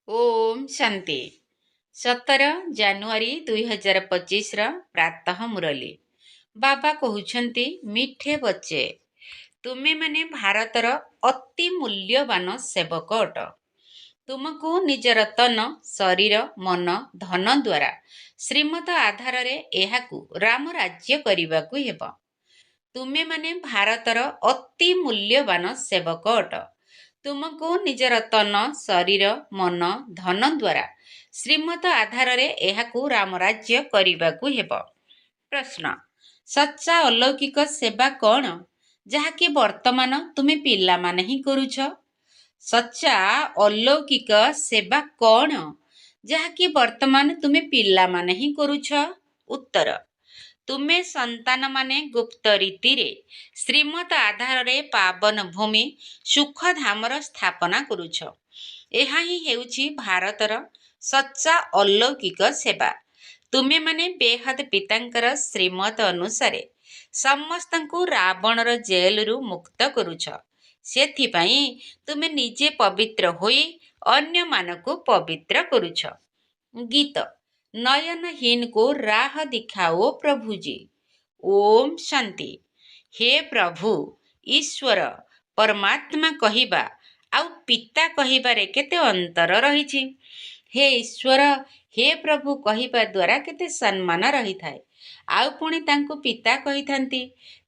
ओम शांति 17 ଜାନୁଆରୀ 2025 ପ୍ରାତଃ ମୁରଲି ବାବା କହୁଛନ୍ତି, ମିଠେ ବଚ୍ଚେ, ତୁମେ ମାନେ ଭାରତର ଅତି ମୂଲ୍ୟବାନ ସେବକ ଅଟ। ତୁମକୁ ନିଜର ତନ, ଶରୀର, ମନ, ଧନ ଦ୍ୱାରା ଶ୍ରୀମତ ଆଧାରରେ ଏହାକୁ ରାମ ରାଜ୍ୟ କରିବାକୁ ହେବ। ତୁମେ ମାନେ ଭାରତର ଅତି ମୂଲ୍ୟବାନ ସେବକ ଅଟ। ତୁମକୁ ନିଜର ତନ, ଶରୀର, ମନ, ଧନ ଦ୍ୱାରା ଶ୍ରୀମତ ଆଧାରରେ ଏହାକୁ ରାମ ରାଜ୍ୟ କରିବାକୁ ହେବ। ପ୍ରଶ୍ନ, ସଚ୍ଚା ଅଲୌକିକ ସେବା କ'ଣ, ଯାହାକି ବର୍ତ୍ତମାନ ତୁମେ ପିଲାମାନେ ହିଁ କରୁଛ? ସଚ୍ଚା ଅଲୌକିକ ସେବା କ'ଣ, ଯାହାକି ବର୍ତ୍ତମାନ ତୁମେ ପିଲାମାନେ ହିଁ କରୁଛ? ଉତ୍ତର, ତୁମେ ସନ୍ତାନମାନେ ଗୁପ୍ତ ରୀତିରେ ଶ୍ରୀମତ ଆଧାରରେ ପାବନ ଭୂମି ସୁଖଧାମର ସ୍ଥାପନା କରୁଛ। ଏହା ହିଁ ହେଉଛି ଭାରତର ସଚ୍ଚା ଅଲୌକିକ ସେବା। ତୁମେମାନେ ବେହଦ ପିତାଙ୍କର ଶ୍ରୀମତ ଅନୁସାରେ ସମସ୍ତଙ୍କୁ ରାବଣର ଜେଲରୁ ମୁକ୍ତ କରୁଛ। ସେଥିପାଇଁ ତୁମେ ନିଜେ ପବିତ୍ର ହୋଇ ଅନ୍ୟମାନଙ୍କୁ ପବିତ୍ର କରୁଛ। ଗୀତ, ନୟନହୀନ को राह दिखाओ प्रभु जी। ओम शांति। हे प्रभु, ଈଶ୍ୱର ପରମାତ୍ମା କହିବା ଆଉ ପିତା କହିବାରେ କେତେ ଅନ୍ତର ରହିଛି। ହେ ଈଶ୍ୱର, ହେ ପ୍ରଭୁ କହିବା ଦ୍ୱାରା କେତେ ସମ୍ମାନ ରହିଥାଏ। ଆଉ ପୁଣି ତାଙ୍କୁ ପିତା କହିଥାନ୍ତି।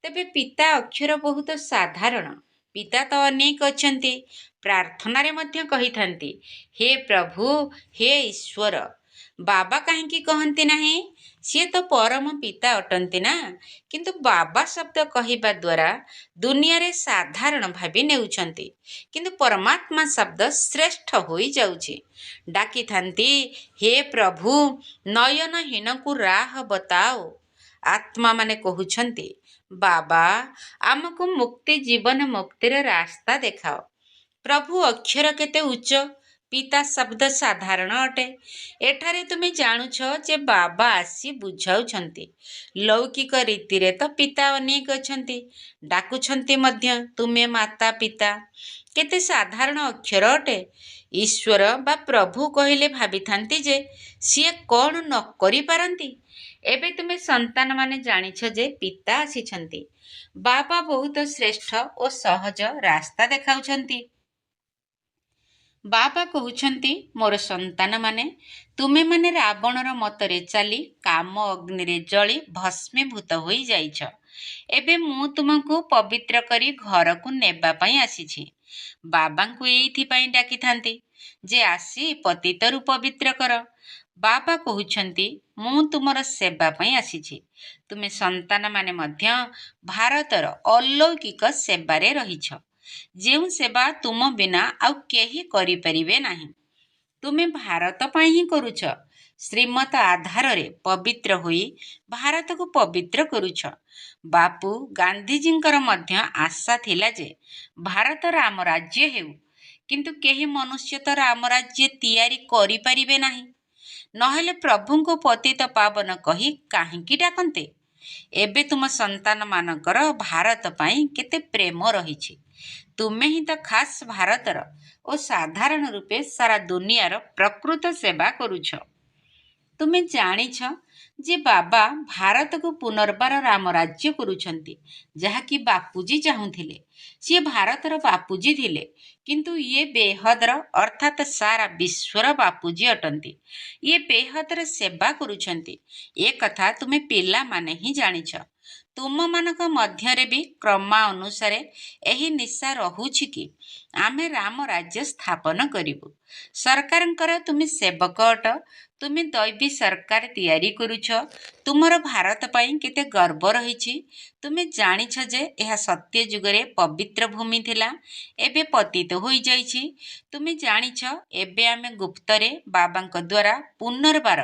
ତେବେ ପିତା ଅକ୍ଷର ବହୁତ ସାଧାରଣ। ପିତା ତ ଅନେକ ଅଛନ୍ତି। ପ୍ରାର୍ଥନାରେ ମଧ୍ୟ କହିଥାନ୍ତି, ହେ ପ୍ରଭୁ, ହେ ଈଶ୍ୱର। ବାବା କାହିଁକି କହନ୍ତି ନାହିଁ? ସିଏ ତ ପରମ ପିତା ଅଟନ୍ତି ନା। କିନ୍ତୁ ବାବା ଶବ୍ଦ କହିବା ଦ୍ୱାରା ଦୁନିଆରେ ସାଧାରଣ ଭାବି ନେଉଛନ୍ତି, କିନ୍ତୁ ପରମାତ୍ମା ଶବ୍ଦ ଶ୍ରେଷ୍ଠ ହୋଇଯାଉଛି। ଡାକିଥାନ୍ତି, ହେ ପ୍ରଭୁ, ନୟନହୀନକୁ ରାହ ବତାଓ। ଆତ୍ମାମାନେ କହୁଛନ୍ତି, ବାବା, ଆମକୁ ମୁକ୍ତି ଜୀବନ ମୁକ୍ତିର ରାସ୍ତା ଦେଖାଅ। ପ୍ରଭୁ ଅକ୍ଷର କେତେ ଉଚ୍ଚ, ପିତା ଶବ୍ଦ ସାଧାରଣ ଅଟେ। ଏଠାରେ ତୁମେ ଜାଣୁଛ ଯେ ବାବା ଆସି ବୁଝାଉଛନ୍ତି। ଲୌକିକ ରୀତିରେ ତ ପିତା ଅନେକ ଅଛନ୍ତି, ଡାକୁଛନ୍ତି ମଧ୍ୟ, ତୁମେ ମାତା ପିତା। କେତେ ସାଧାରଣ ଅକ୍ଷର ଅଟେ। ଈଶ୍ୱର ବା ପ୍ରଭୁ କହିଲେ ଭାବିଥାନ୍ତି ଯେ ସିଏ କ'ଣ ନ କରିପାରନ୍ତି। ଏବେ ତୁମେ ସନ୍ତାନମାନେ ଜାଣିଛ ଯେ ପିତା ଆସିଛନ୍ତି। ବାବା ବହୁତ ଶ୍ରେଷ୍ଠ ଓ ସହଜ ରାସ୍ତା ଦେଖାଉଛନ୍ତି। ବାବା କହୁଛନ୍ତି, ମୋର ସନ୍ତାନମାନେ, ତୁମେମାନେ ରାବଣର ମତରେ ଚାଲି କାମ ଅଗ୍ନିରେ ଜଳି ଭସ୍ମୀଭୂତ ହୋଇଯାଇଛ। ଏବେ ମୁଁ ତୁମକୁ ପବିତ୍ର କରି ଘରକୁ ନେବା ପାଇଁ ଆସିଛି। ବାବାଙ୍କୁ ଏଇଥିପାଇଁ ଡାକିଥାନ୍ତି ଯେ ଆସି ପତିତରୁ ପବିତ୍ର କର। ବାବା କହୁଛନ୍ତି, ମୁଁ ତୁମର ସେବା ପାଇଁ ଆସିଛି। ତୁମେ ସନ୍ତାନମାନେ ମଧ୍ୟ ଭାରତର ଅଲୌକିକ ସେବାରେ ରହିଛ, ଯେଉଁ ସେବା ତୁମ ବିନା ଆଉ କେହି କରିପାରିବେ ନାହିଁ। ତୁମେ ଭାରତ ପାଇଁ ହିଁ କରୁଛ। ଶ୍ରୀମତ ଆଧାରରେ ପବିତ୍ର ହୋଇ ଭାରତକୁ ପବିତ୍ର କରୁଛ। ବାପୁ ଗାନ୍ଧୀଜୀଙ୍କର ମଧ୍ୟ ଆଶା ଥିଲା ଯେ ଭାରତ ରାମ ରାଜ୍ୟ ହେଉ, କିନ୍ତୁ କେହି ମନୁଷ୍ୟ ତ ରାମ ରାଜ୍ୟ ତିଆରି କରିପାରିବେ ନାହିଁ। ନହେଲେ ପ୍ରଭୁଙ୍କୁ ପତିତ ପାବନ କହି କାହିଁକି ଡାକନ୍ତେ? ଏବେ ତୁମ ସନ୍ତାନମାନଙ୍କର ଭାରତ ପାଇଁ କେତେ ପ୍ରେମ ରହିଛି। ତୁମେ ହିଁ ତ ଖାସ୍ ଭାରତର ଓ ସାଧାରଣ ରୂପେ ସାରା ଦୁନିଆର ପ୍ରକୃତ ସେବା କରୁଛ। ତୁମେ ଜାଣିଛ ଯେ ବାବା ଭାରତକୁ ପୁନର୍ବାର ରାମ ରାଜ୍ୟ କରୁଛନ୍ତି, ଯାହାକି ବାପୁଜୀ ଚାହୁଁଥିଲେ। ସିଏ ଭାରତର ବାପୁଜୀ ଥିଲେ, କିନ୍ତୁ ଇଏ ବେହଦର ଅର୍ଥାତ୍ ସାରା ବିଶ୍ୱର ବାପୁଜୀ ଅଟନ୍ତି। ଇଏ ବେହଦର ସେବା କରୁଛନ୍ତି। ଏ କଥା ତୁମେ ପିଲାମାନେ ହିଁ ଜାଣିଛ। ତୁମମାନଙ୍କ ମଧ୍ୟରେ ବି କ୍ରମାନୁସାରେ ଏହି ନିଶା ରହୁଛି କି ଆମେ ରାମ ରାଜ୍ୟ ସ୍ଥାପନ କରିବୁ। ସରକାରଙ୍କର ତୁମେ ସେବକ ଅଟ। ତୁମେ ଦୈବୀ ସରକାର ତିଆରି କରୁଛ। ତୁମର ଭାରତ ପାଇଁ କେତେ ଗର୍ବ ରହିଛି। ତୁମେ ଜାଣିଛ ଯେ ଏହା ସତ୍ୟ ଯୁଗରେ ପବିତ୍ର ଭୂମି ଥିଲା, ଏବେ ପତିତ ହୋଇଯାଇଛି। ତୁମେ ଜାଣିଛ ଏବେ ଆମେ ଗୁପ୍ତରେ ବାବାଙ୍କ ଦ୍ୱାରା ପୁନର୍ବାର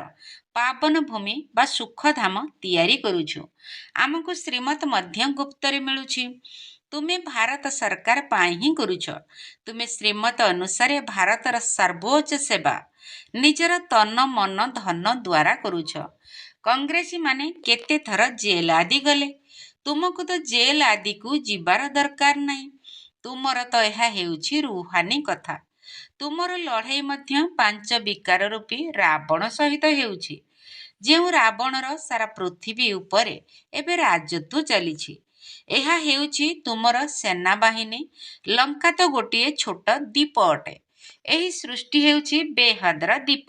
ପାବନ ଭୂମି ବା ସୁଖଧାମ ତିଆରି କରୁଛୁ। ଆମକୁ ଶ୍ରୀମତ ମଧ୍ୟ ଗୁପ୍ତରେ ମିଳୁଛି। ତୁମେ ଭାରତ ସରକାର ପାଇଁ ହିଁ କରୁଛ। ତୁମେ ଶ୍ରୀମତ ଅନୁସାରେ ଭାରତର ସର୍ବୋଚ୍ଚ ସେବା ନିଜର ତନ, ମନ, ଧନ ଦ୍ୱାରା କରୁଛ। କଂଗ୍ରେସୀମାନେ କେତେ ଥର ଜେଲ ଆଦି ଗଲେ। ତୁମକୁ ତ ଜେଲ ଆଦିକୁ ଯିବାର ଦରକାର ନାହିଁ। ତୁମର ତ ଏହା ହେଉଛି ରୁହାନୀ କଥା। ତୁମର ଲଢ଼େଇ ମଧ୍ୟ 5 ବିକାର ରୂପୀ ରାବଣ ସହିତ ହେଉଛି, ଯେଉଁ ରାବଣର ସାରା ପୃଥିବୀ ଉପରେ ଏବେ ରାଜତ୍ୱ ଚାଲିଛି। ଏହା ହେଉଛି ତୁମର ସେନାବାହିନୀ। ଲଙ୍କା ତ ଗୋଟିଏ ଛୋଟ ଦ୍ୱୀପ ଅଟେ। ଏହି ସୃଷ୍ଟି ହେଉଛି ବେହଦର ଦ୍ୱୀପ।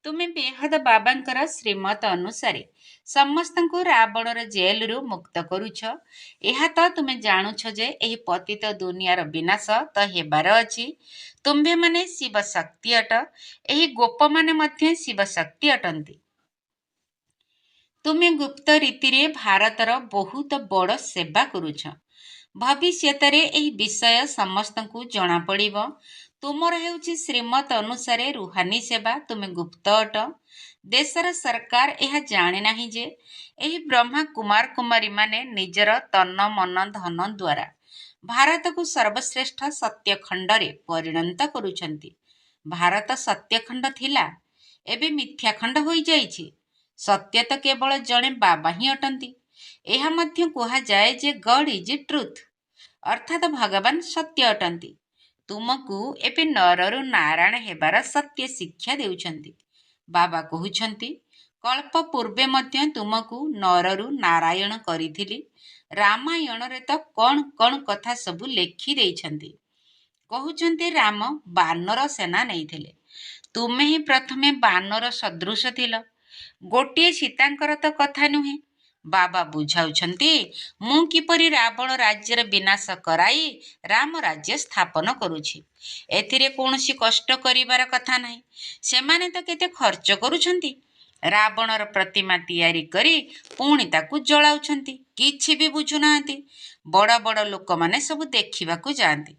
ତୁମେ ବେହଦ ବାବାଙ୍କର ଶ୍ରୀମତ ଅନୁସାରେ ସମସ୍ତଙ୍କୁ ରାବଣର ଜେଲରୁ ମୁକ୍ତ କରୁଛ। ଏହା ତ ତୁମେ ଜାଣୁଛ ଯେ ଏହି ପତିତ ଦୁନିଆର ବିନାଶ ତ ହେବାର ଅଛି। ତୁମ୍ଭେମାନେ ଶିବ ଶକ୍ତି ଅଟ। ଏହି ଗୋପମାନେ ମଧ୍ୟ ଶିବ ଶକ୍ତି ଅଟନ୍ତି। ତୁମେ ଗୁପ୍ତ ରୀତିରେ ଭାରତର ବହୁତ ବଡ଼ ସେବା କରୁଛ। ଭବିଷ୍ୟତରେ ଏହି ବିଷୟ ସମସ୍ତଙ୍କୁ ଜଣାପଡ଼ିବ। ତୁମର ହେଉଛି ଶ୍ରୀମତ ଅନୁସାରେ ରୁହାନୀ ସେବା। ତୁମେ ଗୁପ୍ତ ଅଟ। ଦେଶର ସରକାର ଏହା ଜାଣେ ନାହିଁ ଯେ ଏହି ବ୍ରହ୍ମା କୁମାର କୁମାରୀମାନେ ନିଜର ତନ ମନ ଧନ ଦ୍ୱାରା ଭାରତକୁ ସର୍ବଶ୍ରେଷ୍ଠ ସତ୍ୟଖଣ୍ଡରେ ପରିଣତ କରୁଛନ୍ତି। ଭାରତ ସତ୍ୟଖଣ୍ଡ ଥିଲା, ଏବେ ମିଥ୍ୟାଖଣ୍ଡ ହୋଇଯାଇଛି। ସତ୍ୟ ତ କେବଳ ଜଣେ ବାବା ହିଁ ଅଟନ୍ତି। ଏହା ମଧ୍ୟ କୁହାଯାଏ ଯେ ଗଡ୍ ଇଜ୍ ଟ୍ରୁଥ୍, ଅର୍ଥାତ୍ ଭଗବାନ ସତ୍ୟ ଅଟନ୍ତି। ତୁମକୁ ଏବେ ନରରୁ ନାରାୟଣ ହେବାର ସତ୍ୟ ଶିକ୍ଷା ଦେଉଛନ୍ତି। ବାବା କହୁଛନ୍ତି, କଳ୍ପ ପୂର୍ବେ ମଧ୍ୟ ତୁମକୁ ନରରୁ ନାରାୟଣ କରିଥିଲି। ରାମାୟଣରେ ତ କଣ କଣ କଥା ସବୁ ଲେଖି ଦେଇଛନ୍ତି। କହୁଛନ୍ତି ରାମ ବାନର ସେନା ନେଇଥିଲେ। ତୁମେ ହିଁ ପ୍ରଥମେ ବାନର ସଦୃଶ ଥିଲ। ଗୋଟିଏ ସୀତାଙ୍କର ତ କଥା ନୁହେଁ। ବାବା ବୁଝାଉଛନ୍ତି, ମୁଁ କିପରି ରାବଣ ରାଜ୍ୟର ବିନାଶ କରାଇ ରାମ ରାଜ୍ୟ ସ୍ଥାପନ କରୁଛି। ଏଥିରେ କୌଣସି କଷ୍ଟ କରିବାର କଥା ନାହିଁ। ସେମାନେ ତ କେତେ ଖର୍ଚ୍ଚ କରୁଛନ୍ତି। ରାବଣର ପ୍ରତିମା ତିଆରି କରି ପୁଣି ତାକୁ ଜଳାଉଛନ୍ତି। କିଛି ବି ବୁଝୁନାହାନ୍ତି। ବଡ଼ ବଡ଼ ଲୋକମାନେ ସବୁ ଦେଖିବାକୁ ଯାଆନ୍ତି,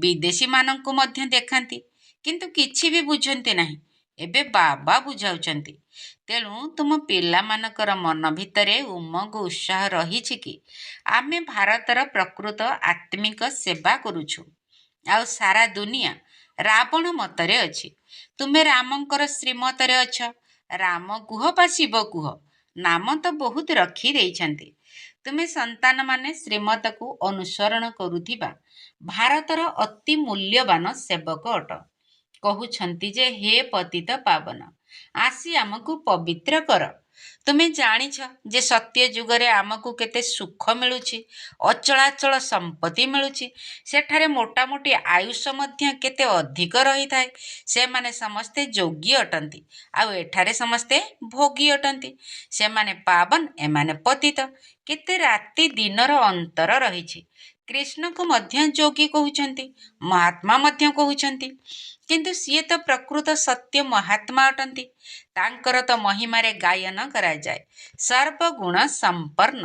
ବିଦେଶୀମାନଙ୍କୁ ମଧ୍ୟ ଦେଖାନ୍ତି, କିନ୍ତୁ କିଛି ବି ବୁଝନ୍ତି ନାହିଁ। ଏବେ ବାବା ବୁଝାଉଛନ୍ତି। ତେଣୁ ତୁମ ପିଲାମାନଙ୍କର ମନ ଭିତରେ ଉମଙ୍ଗ ଉତ୍ସାହ ରହିଛି କି ଆମେ ଭାରତର ପ୍ରକୃତ ଆତ୍ମିକ ସେବା କରୁଛୁ, ଆଉ ସାରା ଦୁନିଆ ରାବଣ ମତରେ ଅଛି। ତୁମେ ରାମଙ୍କର ଶ୍ରୀମତରେ ଅଛ। ରାମ କୁହ ବା ଶିବ କୁହ, ନାମ ତ ବହୁତ ରଖି ଦେଇଛନ୍ତି। ତୁମେ ସନ୍ତାନମାନେ ଶ୍ରୀମତକୁ ଅନୁସରଣ କରୁଥିବା ଭାରତର ଅତି ମୂଲ୍ୟବାନ ସେବକ ଅଟ। କହୁଛନ୍ତି ଯେ ହେ ପତିତ ପାବନ, ଆସି ଆମକୁ ପବିତ୍ର କର। ତୁମେ ଜାଣିଛ ଯେ ସତ୍ୟ ଯୁଗରେ ଆମକୁ କେତେ ସୁଖ ମିଳୁଛି, ଅଚଳାଚଳ ସମ୍ପତ୍ତି ମିଳୁଛି। ସେଠାରେ ମୋଟାମୋଟି ଆୟୁଷ ମଧ୍ୟ କେତେ ଅଧିକ ରହିଥାଏ। ସେମାନେ ସମସ୍ତେ ଯୋଗୀ ଅଟନ୍ତି, ଆଉ ଏଠାରେ ସମସ୍ତେ ଭୋଗୀ ଅଟନ୍ତି। ସେମାନେ ପାବନ, ଏମାନେ ପତିତ। କେତେ ରାତି ଦିନର ଅନ୍ତର ରହିଛି। କୃଷ୍ଣକୁ ମଧ୍ୟ ଯୋଗୀ କହୁଛନ୍ତି, ମହାତ୍ମା ମଧ୍ୟ କହୁଛନ୍ତି, କିନ୍ତୁ ସିଏ ତ ପ୍ରକୃତ ସତ୍ୟ ମହାତ୍ମା ଅଟନ୍ତି। ତାଙ୍କର ତ ମହିମାରେ ଗାୟନ କରାଯାଏ, ସର୍ବଗୁଣ ସମ୍ପନ୍ନ।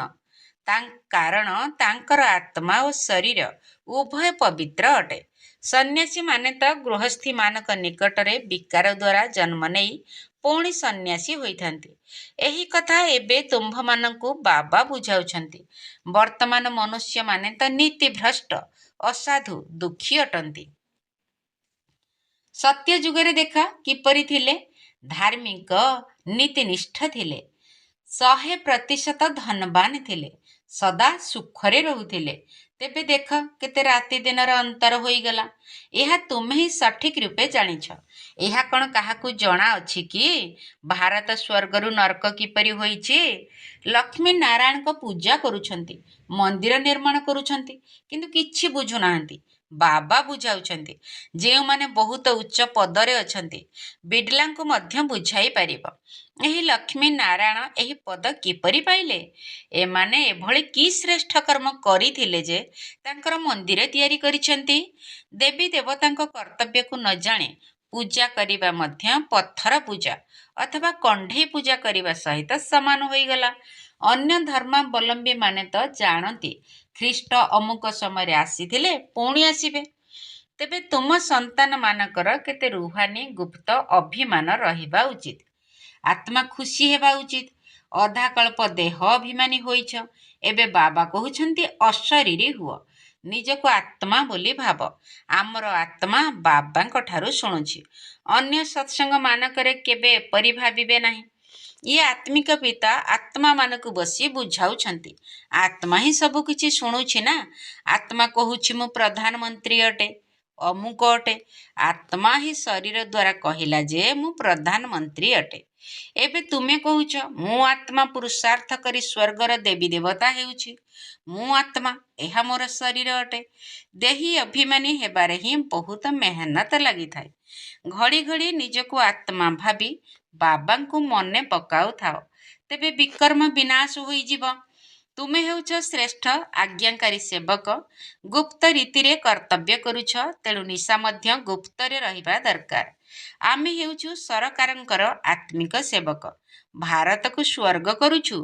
କାରଣ ତାଙ୍କର ଆତ୍ମା ଓ ଶରୀର ଉଭୟ ପବିତ୍ର ଅଟେ। ସନ୍ନ୍ୟାସୀମାନେ ତ ଗୃହସ୍ଥୀମାନଙ୍କ ନିକଟରେ ବିକାର ଦ୍ୱାରା ଜନ୍ମ ନେଇ ପୁଣି ସନ୍ନ୍ୟାସୀ ହୋଇଥାନ୍ତି। ଏହି କଥା ଏବେ ତୁମ୍ଭମାନଙ୍କୁ ବାବା ବୁଝାଉଛନ୍ତି। ବର୍ତ୍ତମାନ ମନୁଷ୍ୟମାନେ ତ ନୀତିଭ୍ରଷ୍ଟ, ଅସାଧୁ, ଦୁଃଖୀ ଅଟନ୍ତି। ସତ୍ୟ ଯୁଗରେ ଦେଖ କିପରି ଥିଲେ। ଧାର୍ମିକ, ନୀତିନିଷ୍ଠ ଥିଲେ, 100% ଧନବାନ ଥିଲେ, ସଦା ସୁଖରେ ରହୁଥିଲେ। ତେବେ ଦେଖ କେତେ ରାତି ଦିନର ଅନ୍ତର ହୋଇଗଲା। ଏହା ତୁମେ ହିଁ ସଠିକ ରୂପେ ଜାଣିଛ। ଏହା କ'ଣ କାହାକୁ ଜଣା ଅଛି କି ଭାରତ ସ୍ୱର୍ଗରୁ ନର୍କ କିପରି ହୋଇଛି? ଲକ୍ଷ୍ମୀ ନାରାୟଣଙ୍କ ପୂଜା କରୁଛନ୍ତି, ମନ୍ଦିର ନିର୍ମାଣ କରୁଛନ୍ତି, କିନ୍ତୁ କିଛି ବୁଝୁନାହାନ୍ତି। ବାବା ବୁଝାଉଛନ୍ତି। ଯେଉଁମାନେ ବହୁତ ଉଚ୍ଚ ପଦରେ ଅଛନ୍ତି, ବିଡଲାଙ୍କୁ ମଧ୍ୟ ବୁଝାଇ ପାରିବ ଏହି ଲକ୍ଷ୍ମୀ ନାରାୟଣ ଏହି ପଦ କିପରି ପାଇଲେ। ଏମାନେ ଏଭଳି କି ଶ୍ରେଷ୍ଠ କର୍ମ କରିଥିଲେ ଯେ ତାଙ୍କର ମନ୍ଦିର ତିଆରି କରିଛନ୍ତି। ଦେବୀ ଦେବତାଙ୍କ କର୍ତ୍ତବ୍ୟକୁ ନ ଜାଣି ପୂଜା କରିବା ମଧ୍ୟ ପଥର ପୂଜା ଅଥବା କଣ୍ଢେଇ ପୂଜା କରିବା ସହିତ ସମାନ ହୋଇଗଲା। ଅନ୍ୟ ଧର୍ମାବଲମ୍ବୀମାନେ ତ ଜାଣନ୍ତି ଖ୍ରୀଷ୍ଟ ଅମୁକ ସମୟରେ ଆସିଥିଲେ, ପୁଣି ଆସିବେ। ତେବେ ତୁମ ସନ୍ତାନମାନଙ୍କର କେତେ ରୁହାନୀ ଗୁପ୍ତ ଅଭିମାନ ରହିବା ଉଚିତ। ଆତ୍ମା ଖୁସି ହେବା ଉଚିତ। ଅଧାକଳ୍ପ ଦେହ ଅଭିମାନୀ ହୋଇଛ। ଏବେ ବାବା କହୁଛନ୍ତି ଅଶରୀରୀ ହୁଅ, ନିଜକୁ ଆତ୍ମା ବୋଲି ଭାବ। ଆମର ଆତ୍ମା ବାବାଙ୍କ ଠାରୁ ଶୁଣୁଛି। ଅନ୍ୟ ସତ୍ସଙ୍ଗ ମାନଙ୍କରେ କେବେ ଏପରି ଭାବିବେ ନାହିଁ। ଇଏ ଆତ୍ମିକ ପିତା ଆତ୍ମାମାନଙ୍କୁ ବସି ବୁଝାଉଛନ୍ତି। ଆତ୍ମା ହିଁ ସବୁ କିଛି ଶୁଣୁଛି ନା। ଆତ୍ମା କହୁଛି ମୁଁ ପ୍ରଧାନମନ୍ତ୍ରୀ ଅଟେ। ଅମୁକ ଅଟେ। ଆତ୍ମା ହିଁ ଶରୀର ଦ୍ୱାରା କହିଲା ଯେ ମୁଁ ପ୍ରଧାନମନ୍ତ୍ରୀ ଅଟେ। ଏବେ ତୁମେ କହୁଛ ମୁଁ ଆତ୍ମା ପୁରୁଷାର୍ଥ କରି ସ୍ୱର୍ଗର ଦେବୀ ଦେବତା ହେଉଛି। ମୁଁ ଆତ୍ମା, ଏହା ମୋର ଶରୀର ଅଟେ। ଦେହୀ ଅଭିମାନୀ ହେବାରେ ହିଁ ବହୁତ ମେହନତ ଲାଗିଥାଏ। ଘଡ଼ି ଘଡ଼ି ନିଜକୁ ଆତ୍ମା ଭାବି ବାବାଙ୍କୁ ମନେ ପକାଉଥାଅ, ତେବେ ବିକର୍ମ ବିନାଶ ହୋଇଯିବ। ତୁମେ ହେଉଛ ଶ୍ରେଷ୍ଠ ଆଜ୍ଞାକାରୀ ସେବକ। ଗୁପ୍ତ ରୀତିରେ କର୍ତ୍ତବ୍ୟ କରୁଛ, ତେଣୁ ନିଶା ମଧ୍ୟ ଗୁପ୍ତରେ ରହିବା ଦରକାର। ଆମେ ହେଉଛୁ ସରକାରଙ୍କର ଆତ୍ମିକ ସେବକ। ଭାରତକୁ ସ୍ୱର୍ଗ କରୁଛୁ।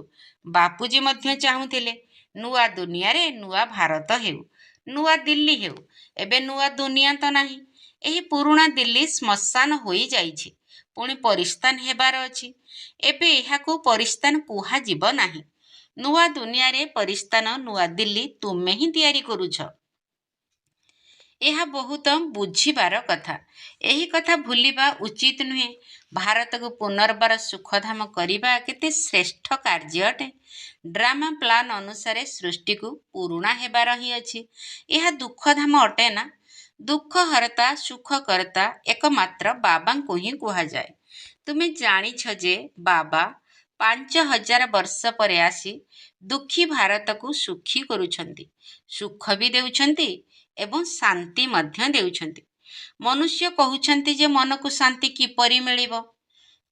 ବାପୁଜୀ ମଧ୍ୟ ଚାହୁଁଥିଲେ ନୂଆ ଦୁନିଆରେ ନୂଆ ଭାରତ ହେଉ, ନୂଆ ଦିଲ୍ଲୀ ହେଉ। ଏବେ ନୂଆ ଦୁନିଆ ତ ନାହିଁ। ଏହି ପୁରୁଣା ଦିଲ୍ଲୀ ଶ୍ମଶାନ ହୋଇଯାଇଛି, ପୁଣି ପରିସ୍ଥାନ ହେବାର ଅଛି। ଏବେ ଏହାକୁ ପରିସ୍ଥାନ କୁହାଯିବ ନାହିଁ। ନୂଆ ଦୁନିଆରେ ପରିସ୍ଥାନ, ନୂଆ ଦିଲ୍ଲୀ ତୁମେ ହିଁ ତିଆରି କରୁଛ। ଏହା ବହୁତ ବୁଝିବାର କଥା। ଏହି କଥା ଭୁଲିବା ଉଚିତ ନୁହେଁ। ଭାରତକୁ ପୁନର୍ବାର ସୁଖଧାମ କରିବା କେତେ ଶ୍ରେଷ୍ଠ କାର୍ଯ୍ୟ ଅଟେ। ଡ୍ରାମା ପ୍ଲାନ୍ ଅନୁସାରେ ସୃଷ୍ଟିକୁ ପୁରୁଣା ହେବାର ହିଁ ଅଛି। ଏହା ଦୁଃଖଧାମ ଅଟେ ନା? ଦୁଃଖହର୍ତ୍ତା ସୁଖକର୍ତ୍ତା ଏକମାତ୍ର ବାବାଙ୍କୁ ହିଁ କୁହାଯାଏ। ତୁମେ ଜାଣିଛ ଯେ ବାବା 5000 ବର୍ଷ ପରେ ଆସି ଦୁଃଖୀ ଭାରତକୁ ସୁଖୀ କରୁଛନ୍ତି, ସୁଖ ବି ଦେଉଛନ୍ତି ଏବଂ ଶାନ୍ତି ମଧ୍ୟ ଦେଉଛନ୍ତି। ମନୁଷ୍ୟ କହୁଛନ୍ତି ଯେ ମନକୁ ଶାନ୍ତି କିପରି ମିଳିବ?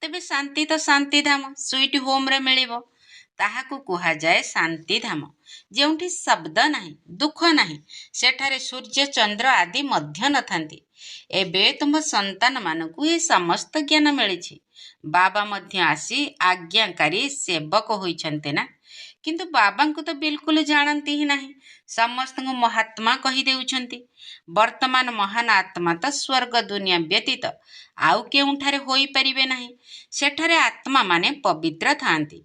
ତେବେ ଶାନ୍ତି ତ ଶାନ୍ତିଧାମ, ସୁଇଟ୍ ହୋମ୍ରେ ମିଳିବ। ତାହାକୁ କୁହାଯାଏ ଶାନ୍ତିଧାମ। ଯେଉଁଠି ଶବ୍ଦ ନାହିଁ, ଦୁଃଖ ନାହିଁ, ସେଠାରେ ସୂର୍ଯ୍ୟ ଚନ୍ଦ୍ର ଆଦି ମଧ୍ୟ ନଥାନ୍ତି। ଏବେ ତୁମ ସନ୍ତାନମାନଙ୍କୁ ଏ ସମସ୍ତ ଜ୍ଞାନ ମିଳିଛି। ବାବା ମଧ୍ୟ ଆସି ଆଜ୍ଞାକାରୀ ସେବକ ହୋଇଛନ୍ତି ନା? କିନ୍ତୁ ବାବାଙ୍କୁ ତ ବିଲକୁଲ ଜାଣନ୍ତି ହିଁ ନାହିଁ। ସମସ୍ତଙ୍କୁ ମହାତ୍ମା କହିଦେଉଛନ୍ତି। ବର୍ତ୍ତମାନ ମହାନ ଆତ୍ମା ତ ସ୍ୱର୍ଗ ଦୁନିଆ ବ୍ୟତୀତ ଆଉ କେଉଁଠାରେ ହୋଇପାରିବେ ନାହିଁ। ସେଠାରେ ଆତ୍ମାମାନେ ପବିତ୍ର ଥାଆନ୍ତି,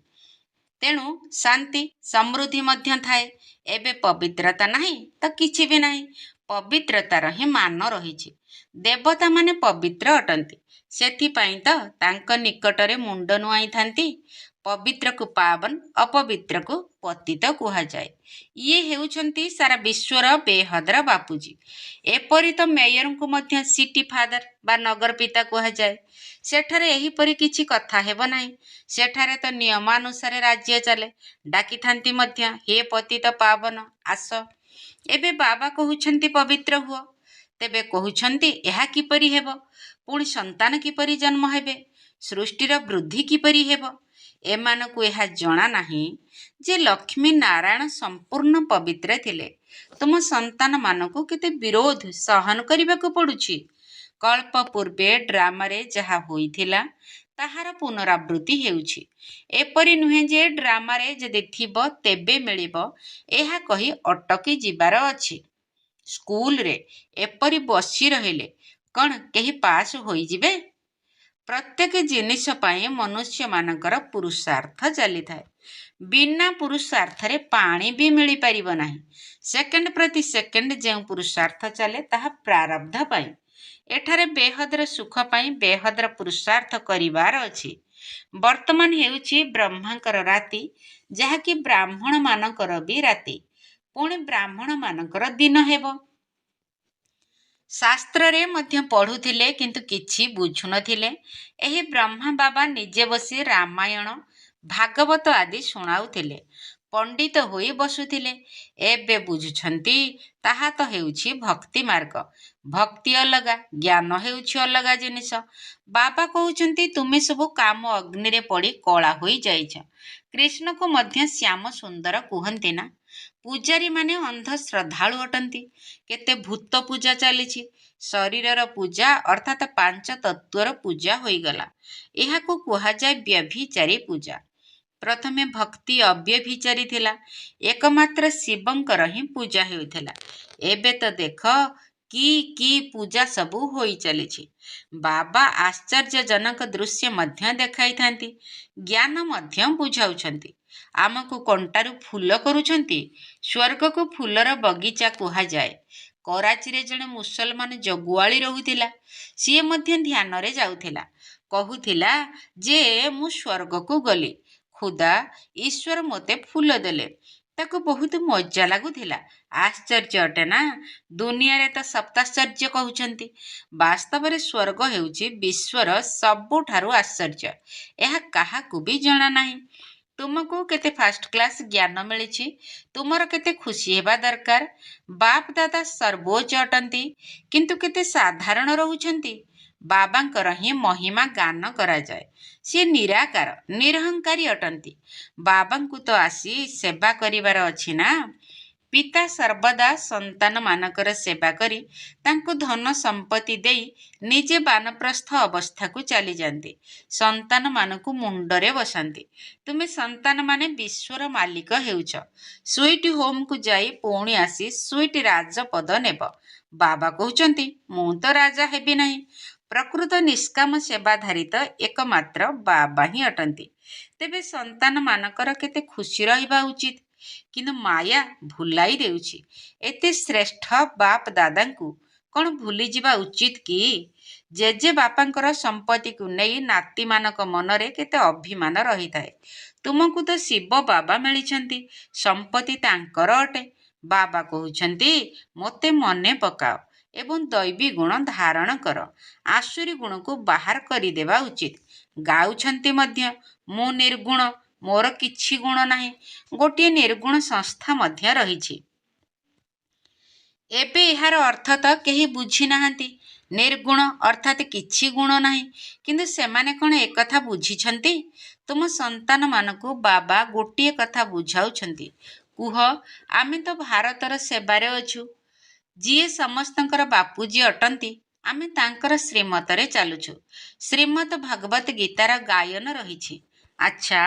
ତେଣୁ ଶାନ୍ତି ସମୃଦ୍ଧି ମଧ୍ୟ ଥାଏ। ଏବେ ପବିତ୍ରତା ନାହିଁ ତ କିଛି ବି ନାହିଁ। ପବିତ୍ରତାର ହିଁ ମାନ ରହିଛି। ଦେବତାମାନେ ପବିତ୍ର ଅଟନ୍ତି, ସେଥିପାଇଁ ତ ତାଙ୍କ ନିକଟରେ ମୁଣ୍ଡ ନୁଆଇଥାନ୍ତି। ପବିତ୍ରକୁ ପାବନ, ଅପବିତ୍ରକୁ ପତିତ କୁହାଯାଏ। ଇଏ ହେଉଛନ୍ତି ସାରା ବିଶ୍ୱର ବେହଦର ବାପୁଜୀ। ଏପରି ତ ମେୟରଙ୍କୁ ମଧ୍ୟ ସିଟି ଫାଦର ବା ନଗର ପିତା କୁହାଯାଏ। ସେଠାରେ ଏହିପରି କିଛି କଥା ହେବ ନାହିଁ। ସେଠାରେ ତ ନିୟମାନୁସାରେ ରାଜ୍ୟ ଚାଲେ। ଡାକିଥାନ୍ତି ମଧ୍ୟ, ହେ ପତିତ ପାବନ ଆସ। ଏବେ ବାବା କହୁଛନ୍ତି ପବିତ୍ର ହୁଅ। ତେବେ କହୁଛନ୍ତି ଏହା କିପରି ହେବ? ପୁଣି ସନ୍ତାନ କିପରି ଜନ୍ମ ହେବେ? ସୃଷ୍ଟିର ବୃଦ୍ଧି କିପରି ହେବ? ଏମାନଙ୍କୁ ଏହା ଜଣା ନାହିଁ ଯେ ଲକ୍ଷ୍ମୀ ନାରାୟଣ ସମ୍ପୂର୍ଣ୍ଣ ପବିତ୍ର ଥିଲେ। ତୁମ ସନ୍ତାନମାନଙ୍କୁ କେତେ ବିରୋଧ ସହନ କରିବାକୁ ପଡ଼ୁଛି। କଳ୍ପ ପୂର୍ବେ ଡ୍ରାମାରେ ଯାହା ହୋଇଥିଲା ତାହାର ପୁନରାବୃତ୍ତି ହେଉଛି। ଏପରି ନୁହେଁ ଯେ ଡ୍ରାମାରେ ଯଦି ଥିବ ତେବେ ମିଳିବ, ଏହା କହି ଅଟକି ଯିବାର ଅଛି। ସ୍କୁଲରେ ଏପରି ବସି ରହିଲେ କ'ଣ କେହି ପାସ୍ ହୋଇଯିବେ? ପ୍ରତ୍ୟେକ ଜିନିଷ ପାଇଁ ମନୁଷ୍ୟମାନଙ୍କର ପୁରୁଷାର୍ଥ ଚାଲିଥାଏ। ବିନା ପୁରୁଷାର୍ଥରେ ପାଣି ବି ମିଳିପାରିବ ନାହିଁ। ସେକେଣ୍ଡ ପ୍ରତି ସେକେଣ୍ଡ ଯେଉଁ ପୁରୁଷାର୍ଥ ଚାଲେ ତାହା ପ୍ରାରବ୍ଧ ପାଇଁ। ଏଠାରେ ବେହଦର ସୁଖ ପାଇଁ ବେହଦର ପୁରୁଷାର୍ଥ କରିବାର ଅଛି। ବର୍ତ୍ତମାନ ହେଉଛି ବ୍ରହ୍ମାଙ୍କର ରାତି, ଯାହାକି ବ୍ରାହ୍ମଣମାନଙ୍କର ବି ରାତି। ପୁଣି ବ୍ରାହ୍ମଣମାନଙ୍କର ଦିନ ହେବ। ଶାସ୍ତ୍ରରେ ମଧ୍ୟ ପଢ଼ୁଥିଲେ, କିନ୍ତୁ କିଛି ବୁଝୁନଥିଲେ। ଏହି ବ୍ରହ୍ମା ବାବା ନିଜେ ବସି ରାମାୟଣ, ଭାଗବତ ଆଦି ଶୁଣାଉଥିଲେ। ପଣ୍ଡିତ ହୋଇ ବସୁଥିଲେ। ଏବେ ବୁଝୁଛନ୍ତି ତାହା ତ ହେଉଛି ଭକ୍ତି ମାର୍ଗ। ଭକ୍ତି ଅଲଗା, ଜ୍ଞାନ ହେଉଛି ଅଲଗା ଜିନିଷ। ବାବା କହୁଛନ୍ତି ତୁମେ ସବୁ କାମ ଅଗ୍ନିରେ ପଡ଼ି କଳା ହୋଇଯାଇଛ। କୃଷ୍ଣକୁ ମଧ୍ୟ ଶ୍ୟାମ ସୁନ୍ଦର କୁହନ୍ତି ନା? ପୂଜାରୀମାନେ ଅନ୍ଧ ଶ୍ରଦ୍ଧାଳୁ ଅଟନ୍ତି। କେତେ ଭୂତ ପୂଜା ଚାଲିଛି। ଶରୀରର ପୂଜା ଅର୍ଥାତ୍ 5 ତତ୍ତ୍ୱର ପୂଜା ହୋଇଗଲା। ଏହାକୁ କୁହାଯାଏ ବ୍ୟଭିଚାରୀ ପୂଜା। ପ୍ରଥମେ ଭକ୍ତି ଅବ୍ୟଭିଚାରୀ ଥିଲା। ଏକମାତ୍ର ଶିବଙ୍କର ହିଁ ପୂଜା ହେଉଥିଲା। ଏବେ ତ ଦେଖ କି ପୂଜା ସବୁ ହୋଇ ଚାଲିଛି। ବାବା ଆଶ୍ଚର୍ଯ୍ୟଜନକ ଦୃଶ୍ୟ ମଧ୍ୟ ଦେଖାଇଥାନ୍ତି, ଜ୍ଞାନ ମଧ୍ୟ ବୁଝାଉଛନ୍ତି। ଆମକୁ କଣ୍ଟାରୁ ଫୁଲ କରୁଛନ୍ତି। ସ୍ୱର୍ଗକୁ ଫୁଲର ବଗିଚା କୁହାଯାଏ। କରାଚିରେ ଜଣେ ମୁସଲମାନ ଜଗୁଆଳି ରହୁଥିଲା। ସିଏ ମଧ୍ୟ ଧ୍ୟାନରେ ଯାଉଥିଲା। କହୁଥିଲା ଯେ ମୁଁ ସ୍ୱର୍ଗକୁ ଗଲି, ଖୁଦା ଈଶ୍ୱର ମୋତେ ଫୁଲ ଦେଲେ। ତାକୁ ବହୁତ ମଜା ଲାଗୁଥିଲା। ଆଶ୍ଚର୍ଯ୍ୟ ଅଟେ ନା? ଦୁନିଆରେ ତ ସପ୍ତାଶ୍ଚର୍ଯ୍ୟ କହୁଛନ୍ତି। ବାସ୍ତବରେ ସ୍ୱର୍ଗ ହେଉଛି ବିଶ୍ୱର ସବୁଠାରୁ ଆଶ୍ଚର୍ଯ୍ୟ। ଏହା କାହାକୁ ବି ଜଣା ନାହିଁ। ତୁମକୁ କେତେ ଫାଷ୍ଟ କ୍ଲାସ୍ ଜ୍ଞାନ ମିଳିଛି, ତୁମର କେତେ ଖୁସି ହେବା ଦରକାର। ବାପ ଦାଦା ସର୍ବୋଚ୍ଚ ଅଟନ୍ତି, କିନ୍ତୁ କେତେ ସାଧାରଣ ରହୁଛନ୍ତି। ବାବାଙ୍କର ହିଁ ମହିମା ଗାନ କରାଯାଏ। ସିଏ ନିରାକାର, ନିରହଙ୍କାରୀ ଅଟନ୍ତି। ବାବାଙ୍କୁ ତ ଆସି ସେବା କରିବାର ଅଛି ନା। ପିତା ସର୍ବଦା ସନ୍ତାନମାନଙ୍କର ସେବା କରି ତାଙ୍କୁ ଧନ ସମ୍ପତ୍ତି ଦେଇ ନିଜେ ବାନପ୍ରସ୍ଥ ଅବସ୍ଥାକୁ ଚାଲିଯାଆନ୍ତି। ସନ୍ତାନମାନଙ୍କୁ ମୁଣ୍ଡରେ ବସାନ୍ତି। ତୁମେ ସନ୍ତାନମାନେ ବିଶ୍ୱର ମାଲିକ ହେଉଛ। ସୁଇଟ୍ ହୋମ୍କୁ ଯାଇ ପୁଣି ଆସି ସୁଇଟ୍ ରାଜପଦ ନେବ। ବାବା କହୁଛନ୍ତି, ମୁଁ ତ ରାଜା ହେବି ନାହିଁ। ପ୍ରକୃତ ନିଷ୍କାମ ସେବାଧାରୀ ତ ଏକମାତ୍ର ବାବା ହିଁ ଅଟନ୍ତି। ତେବେ ସନ୍ତାନମାନଙ୍କର କେତେ ଖୁସି ରହିବା ଉଚିତ। କିନ୍ତୁ ମାୟା ଭୁଲାଇ ଦେଉଛି। ଏତେ ଶ୍ରେଷ୍ଠ ବାପ ଦାଦାଙ୍କୁ କ'ଣ ଭୁଲିଯିବା ଉଚିତ କି? ଜେଜେ ବାପାଙ୍କର ସମ୍ପତ୍ତିକୁ ନେଇ ନାତିମାନଙ୍କ ମନରେ କେତେ ଅଭିମାନ ରହିଥାଏ। ତୁମକୁ ତ ଶିବ ବାବା ମିଳିଛନ୍ତି, ସମ୍ପତ୍ତି ତାଙ୍କର ଅଟେ। ବାବା କହୁଛନ୍ତି, ମୋତେ ମନେ ପକାଅ ଏବଂ ଦୈବୀ ଗୁଣ ଧାରଣ କର। ଆସୁରୀ ଗୁଣକୁ ବାହାର କରିଦେବା ଉଚିତ। ଗାଉଛନ୍ତି ମଧ୍ୟ, ମୁଁ ନିର୍ଗୁଣ, ମୋର କିଛି ଗୁଣ ନାହିଁ। ଗୋଟିଏ ନିର୍ଗୁଣ ସଂସ୍ଥା ମଧ୍ୟ ରହିଛି। ଏବେ ଏହାର ଅର୍ଥ ତ କେହି ବୁଝି ନାହାନ୍ତି। ନିର୍ଗୁଣ ଅର୍ଥାତ୍ କିଛି ଗୁଣ ନାହିଁ। କିନ୍ତୁ ସେମାନେ କ'ଣ ଏକଥା ବୁଝିଛନ୍ତି? ତୁମ ସନ୍ତାନମାନଙ୍କୁ ବାବା ଗୋଟିଏ କଥା ବୁଝାଉଛନ୍ତି। କୁହ, ଆମେ ତ ଭାରତର ସେବାରେ ଅଛୁ। ଯିଏ ସମସ୍ତଙ୍କର ବାପୁଜୀ ଅଟନ୍ତି, ଆମେ ତାଙ୍କର ଶ୍ରୀମତରେ ଚାଲୁଛୁ। ଶ୍ରୀମତ ଭଗବତ ଗୀତାର ଗାୟନ ରହିଛି। ଆଚ୍ଛା,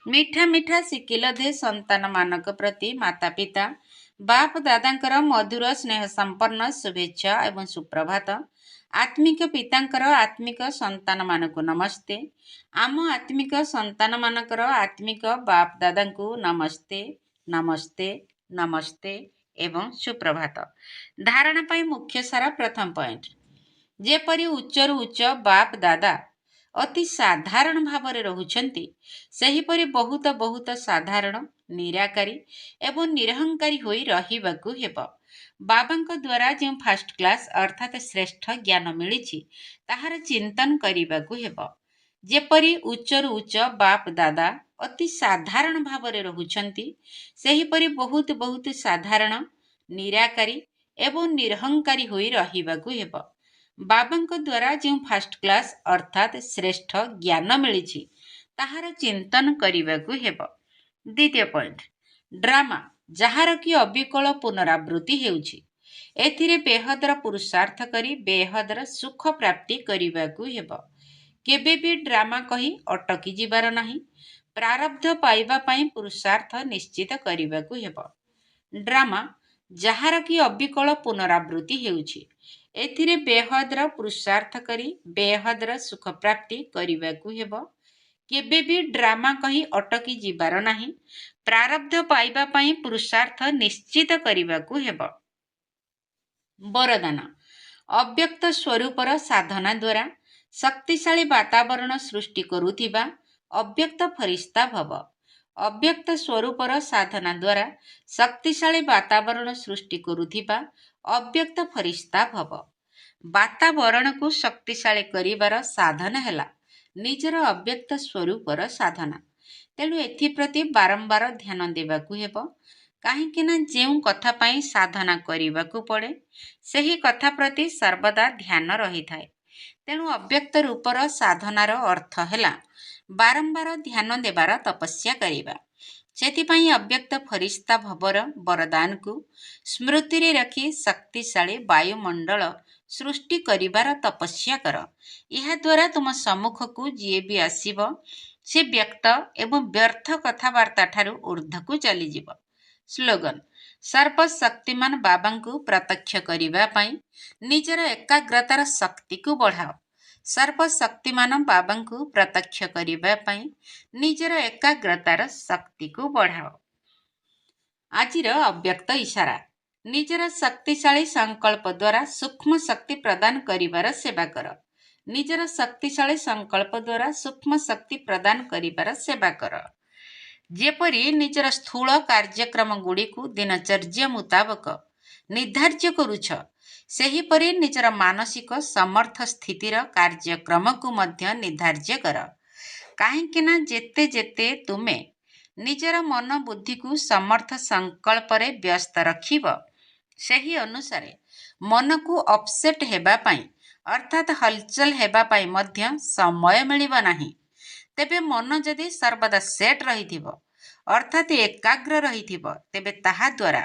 ମିଠା ମିଠା ଶିଖିଲ ଦେ ସନ୍ତାନମାନଙ୍କ ପ୍ରତି ମାତା ପିତା ବାପ ଦାଦାଙ୍କର ମଧୁର ସ୍ନେହ ସମ୍ପନ୍ନ ଶୁଭେଚ୍ଛା ଏବଂ ସୁପ୍ରଭାତ। ଆତ୍ମିକ ପିତାଙ୍କର ଆତ୍ମିକ ସନ୍ତାନମାନଙ୍କୁ ନମସ୍ତେ। ଆମ ଆତ୍ମିକ ସନ୍ତାନମାନଙ୍କର ଆତ୍ମିକ ବାପ ଦାଦାଙ୍କୁ ନମସ୍ତେ, ନମସ୍ତେ, ନମସ୍ତେ ଏବଂ ସୁପ୍ରଭାତ। ଧାରଣା ପାଇଁ ମୁଖ୍ୟ ସାର ପ୍ରଥମ ପଏଣ୍ଟ। ଯେପରି ଉଚ୍ଚରୁ ଉଚ୍ଚ ବାପ ଦାଦା ଅତି ସାଧାରଣ ଭାବରେ ରହୁଛନ୍ତି, ସେହିପରି ବହୁତ ବହୁତ ସାଧାରଣ, ନିରାକାରୀ ଏବଂ ନିରହଙ୍କାରୀ ହୋଇ ରହିବାକୁ ହେବ। ବାବାଙ୍କ ଦ୍ୱାରା ଯେଉଁ ଫାଷ୍ଟ କ୍ଲାସ୍ ଅର୍ଥାତ୍ ଶ୍ରେଷ୍ଠ ଜ୍ଞାନ ମିଳିଛି, ତାହାର ଚିନ୍ତନ କରିବାକୁ ହେବ। ଯେପରି ଉଚ୍ଚରୁ ଉଚ୍ଚ ବାପ ଦାଦା ଅତି ସାଧାରଣ ଭାବରେ ରହୁଛନ୍ତି, ସେହିପରି ବହୁତ ବହୁତ ସାଧାରଣ, ନିରାକାରୀ ଏବଂ ନିରହଙ୍କାରୀ ହୋଇ ରହିବାକୁ ହେବ। ବାବାଙ୍କ ଦ୍ୱାରା ଯେଉଁ ଫାଷ୍ଟ କ୍ଲାସ୍ ଅର୍ଥାତ୍ ଶ୍ରେଷ୍ଠ ଜ୍ଞାନ ମିଳିଛି, ତାହାର ଚିନ୍ତନ କରିବାକୁ ହେବ। ଦ୍ୱିତୀୟ ପଏଣ୍ଟ, ଡ୍ରାମା ଯାହାର କି ଅବିକଳ ପୁନରାବୃତ୍ତି ହେଉଛି। ଏଥିରେ ବେହଦର ପୁରୁଷାର୍ଥ କରି ବେହଦର ସୁଖ ପ୍ରାପ୍ତି କରିବାକୁ ହେବ। କେବେ ବି ଡ୍ରାମା କହି ଅଟକି ଯିବାର ନାହିଁ। ପ୍ରାରବ୍ଧ ପାଇବା ପାଇଁ ପୁରୁଷାର୍ଥ ନିଶ୍ଚିତ କରିବାକୁ ହେବ। ଡ୍ରାମା ଯାହାର କି ଅବିକଳ ପୁନରାବୃତ୍ତି ହେଉଛି। ଏଥିରେ ବେହଦର ପୁରୁଷାର୍ଥ କରି ବେହଦର ସୁଖ ପ୍ରାପ୍ତି କରିବାକୁ ହେବ। କେବେ ବି ଡ୍ରାମା କହି ଅଟକି ଯିବାର ନାହିଁ। ପ୍ରାରବ୍ଧ ପାଇବା ପାଇଁ ପୁରୁଷାର୍ଥ ନିଶ୍ଚିତ କରିବାକୁ ହେବ। ବରଦାନ, ଅବ୍ୟକ୍ତ ସ୍ୱରୂପର ସାଧନା ଦ୍ୱାରା ଶକ୍ତିଶାଳୀ ବାତାବରଣ ସୃଷ୍ଟି କରୁଥିବା ଅବ୍ୟକ୍ତ ଫରିସ୍ତା ଭବ। ଅବ୍ୟକ୍ତ ସ୍ୱରୂପର ସାଧନା ଦ୍ୱାରା ଶକ୍ତିଶାଳୀ ବାତାବରଣ ସୃଷ୍ଟି କରୁଥିବା ଅବ୍ୟକ୍ତ ଫରିସ୍ତା ଭବ। ବାତାବରଣକୁ ଶକ୍ତିଶାଳୀ କରିବାର ସାଧନ ହେଲା ନିଜର ଅବ୍ୟକ୍ତ ସ୍ୱରୂପର ସାଧନା। ତେଣୁ ଏଥିପ୍ରତି ବାରମ୍ବାର ଧ୍ୟାନ ଦେବାକୁ ହେବ। କାହିଁକି ନା ଯେଉଁ କଥା ପାଇଁ ସାଧନା କରିବାକୁ ପଡ଼େ, ସେହି କଥା ପ୍ରତି ସର୍ବଦା ଧ୍ୟାନ ରହିଥାଏ। ତେଣୁ ଅବ୍ୟକ୍ତ ରୂପର ସାଧନାର ଅର୍ଥ ହେଲା ବାରମ୍ବାର ଧ୍ୟାନ ଦେବାର ତପସ୍ୟା କରିବା। ସେଥିପାଇଁ ଅବ୍ୟକ୍ତ ଫରିସ୍ତା ଭବର ବରଦାନକୁ ସ୍ମୃତିରେ ରଖି ଶକ୍ତିଶାଳୀ ବାୟୁମଣ୍ଡଳ ସୃଷ୍ଟି କରିବାର ତପସ୍ୟା କର। ଏହାଦ୍ୱାରା ତୁମ ସମ୍ମୁଖକୁ ଯିଏ ବି ଆସିବ, ସେ ବ୍ୟକ୍ତ ଏବଂ ବ୍ୟର୍ଥ କଥାବାର୍ତ୍ତା ଠାରୁ ଊର୍ଦ୍ଧ୍ୱକୁ ଚାଲିଯିବ। ସ୍ଲୋଗାନ, ସର୍ବଶକ୍ତିମାନ ବାବାଙ୍କୁ ପ୍ରତ୍ୟକ୍ଷ କରିବା ପାଇଁ ନିଜର ଏକାଗ୍ରତାର ଶକ୍ତିକୁ ବଢ଼ାଅ। ସର୍ବଶକ୍ତିମାନ ବାବାଙ୍କୁ ପ୍ରତ୍ୟକ୍ଷ କରିବା ପାଇଁ ନିଜର ଏକାଗ୍ରତାର ଶକ୍ତିକୁ ବଢ଼ାଅ। ଆଜିର ଅବ୍ୟକ୍ତ ଇଶାରା, ନିଜର ଶକ୍ତିଶାଳୀ ସଂକଳ୍ପ ଦ୍ୱାରା ସୂକ୍ଷ୍ମ ଶକ୍ତି ପ୍ରଦାନ କରିବାର ସେବା କର। ନିଜର ଶକ୍ତିଶାଳୀ ସଂକଳ୍ପ ଦ୍ୱାରା ସୂକ୍ଷ୍ମ ଶକ୍ତି ପ୍ରଦାନ କରିବାର ସେବା କର। ଯେପରି ନିଜର ସ୍ଥୂଳ କାର୍ଯ୍ୟକ୍ରମଗୁଡ଼ିକୁ ଦିନଚର୍ଯ୍ୟା ମୁତାବକ ନିର୍ଦ୍ଧାର୍ଯ୍ୟ କରୁଛ, ସେହିପରି ନିଜର ମାନସିକ ସମର୍ଥ ସ୍ଥିତିର କାର୍ଯ୍ୟକ୍ରମକୁ ମଧ୍ୟ ନିର୍ଦ୍ଧାର୍ଯ୍ୟ କର। କାହିଁକି ନା ଯେତେ ଯେତେ ତୁମେ ନିଜର ମନ ବୁଦ୍ଧିକୁ ସମର୍ଥ ସଂକଳ୍ପରେ ବ୍ୟସ୍ତ ରଖିବ, ସେହି ଅନୁସାରେ ମନକୁ ଅପସେଟ୍ ହେବା ପାଇଁ ଅର୍ଥାତ୍ ହଲଚଲ ହେବା ପାଇଁ ମଧ୍ୟ ସମୟ ମିଳିବ ନାହିଁ। ତେବେ ମନ ଯଦି ସର୍ବଦା ସେଟ୍ ରହିଥିବ ଅର୍ଥାତ୍ ଏକାଗ୍ର ରହିଥିବ, ତେବେ ତାହା ଦ୍ୱାରା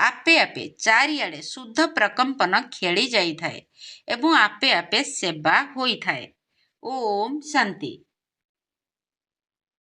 ଆପେ ଆପେ ଚାରିଆଡ଼େ ଶୁଦ୍ଧ ପ୍ରକମ୍ପନ ଖେଳି ଯାଇଥାଏ ଏବଂ ଆପେ ଆପେ ସେବା ହୋଇଥାଏ। ଓମ୍ ଶାନ୍ତି।